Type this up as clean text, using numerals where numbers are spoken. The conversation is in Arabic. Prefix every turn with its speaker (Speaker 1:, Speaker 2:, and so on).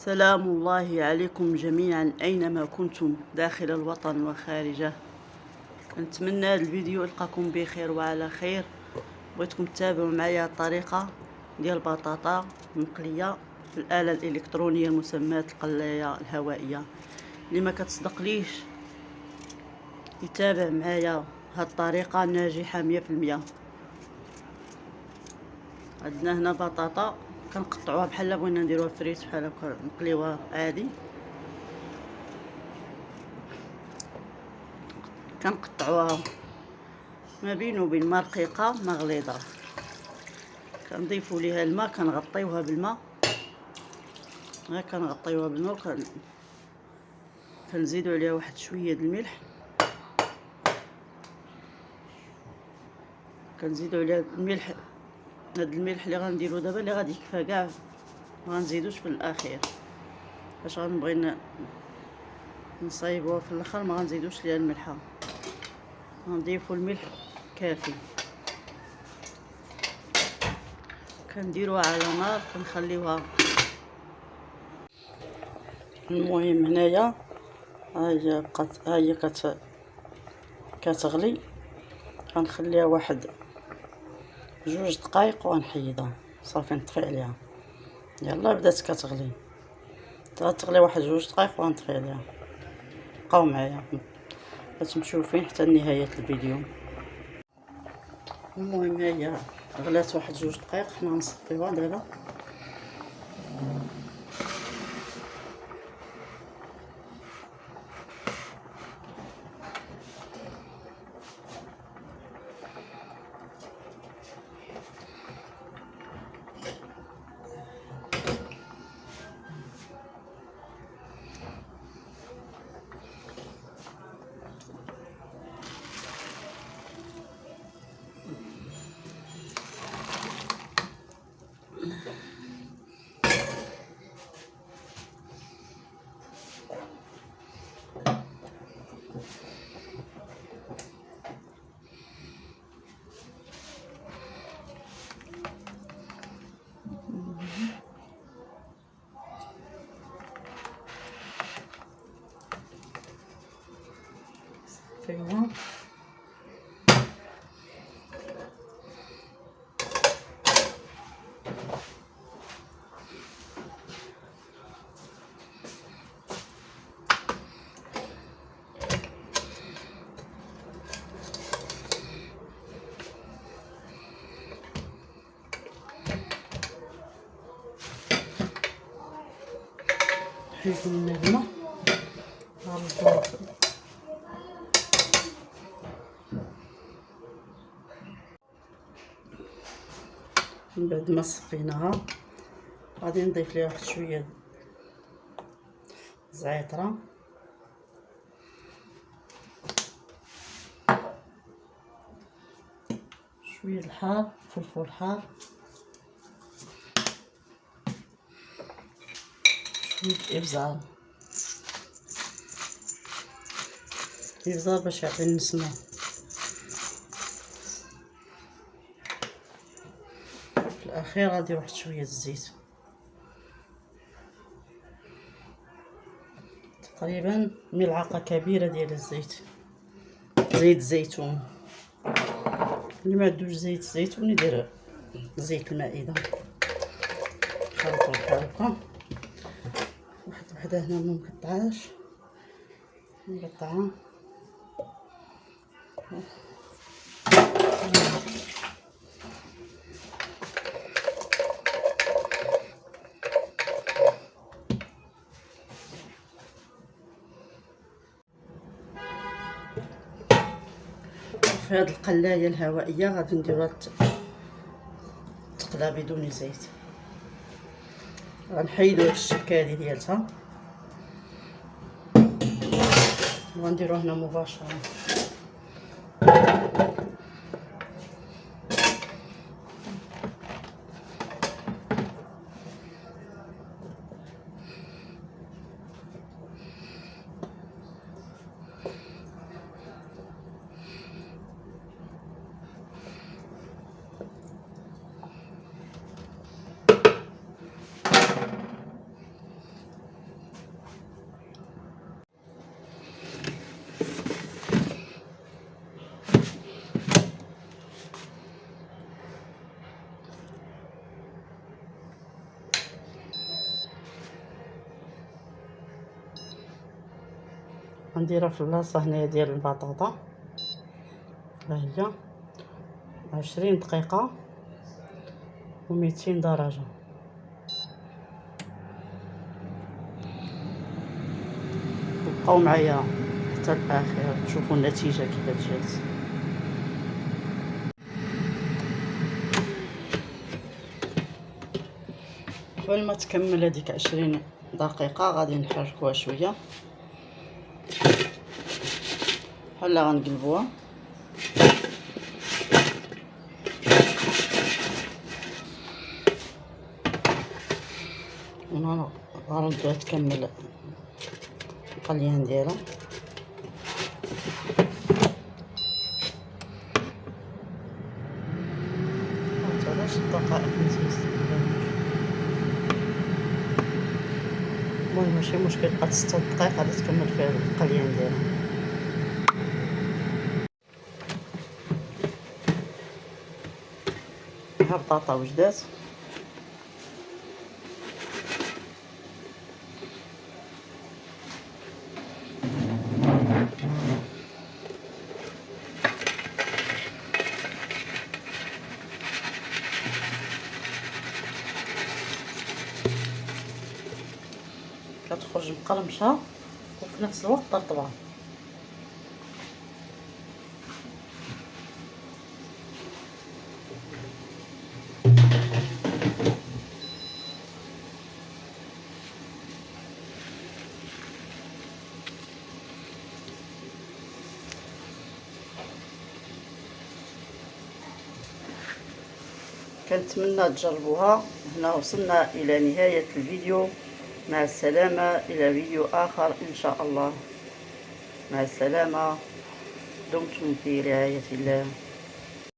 Speaker 1: سلام الله عليكم جميعا أينما كنتم داخل الوطن وخارجه. نتمنى هذا الفيديو يلقاكم بخير وعلى خير. بغيتكم تتابعوا معايا الطريقة ديال البطاطا مقلية في الآلة الإلكترونية المسماة القلاية الهوائية. اللي ما كتصدقليش يتابع معايا هاد الطريقة ناجحة 100%. عندنا هنا بطاطا كنقطعوها بحال بغينا نديروها فريت، بحال هكا نقليوها عادي. كنقطعوها ما بين وبين ما رقيقه ما غليظه. كنضيفوا ليها الماء، كنغطيوها بالماء، كنغطيوها بالماء كنزيدوا عليها واحد شويه د الملح. كنزيدوا عليها الملح. هاد الملح اللي غنديرو دابا اللي غادي يكفى كاع، ما غنزيدوش في الاخير باش غنبغي نصايبوها في الاخر، ما غنزيدوش ليها الملحه، غنضيفوا الملح كافي. كنديروها على نار كنخليوها. المهم هنايا ها هي كتغلي. غنخليها واحد 2 دقائق ونحيدها صافي، نطفي عليها. يلا بدات كتغلي، غتغلي واحد 2 دقائق ونطفي عليها. بقاو معايا باش مشوفين حتى نهاية الفيديو. المهم هي غلات واحد 2 دقائق، حنا غنصفيوها دابا. صفيوها. نحيدو منها الماء، غنردوها من بعد ما صفيناها. غادي نضيف ليها واحد شويه زعتره، شويه الحار، فلفل حار، شويه ابزار باش يعطي النسمه. في الاخير غادي واحد شويه الزيت، تقريبا ملعقه كبيره ديال الزيت، زيت الزيتون. اللي ما عندوش زيت الزيتون يدير زيت المائده. خلطوا بحال هكا. واحد وحده هنا مقطعاش، نقطعها. في هاد القلاية الهوائية غادي نديروها تقلى بدون زيت. غنحيدو هاد الشكاري ديالتها وغنديرو هنا مباشرة. غنديرها في البلاصه هنايا ديال البطاطا، ها هي 20 دقيقه و200 درجه. بقاو معايا حتى الاخير تشوفوا النتيجه كيفاش جات. قبل ما تكمل هذيك 20 دقيقه غادي نحركوها شويه، بحال غنقلبوها غنردوها تكمل القليان ديالها. علاش الدقائق المهم ماشي مشكل، بقات 6 دقائق غادي تكمل فيها القليان ديالها. ها البطاطا وجدات، كتخرج مقرمشه وفي نفس الوقت رطبه. كنتمنى تجربوها. هنا وصلنا الى نهايه الفيديو، مع السلامه الى فيديو اخر ان شاء الله. مع السلامه، دمتم في رعايه الله.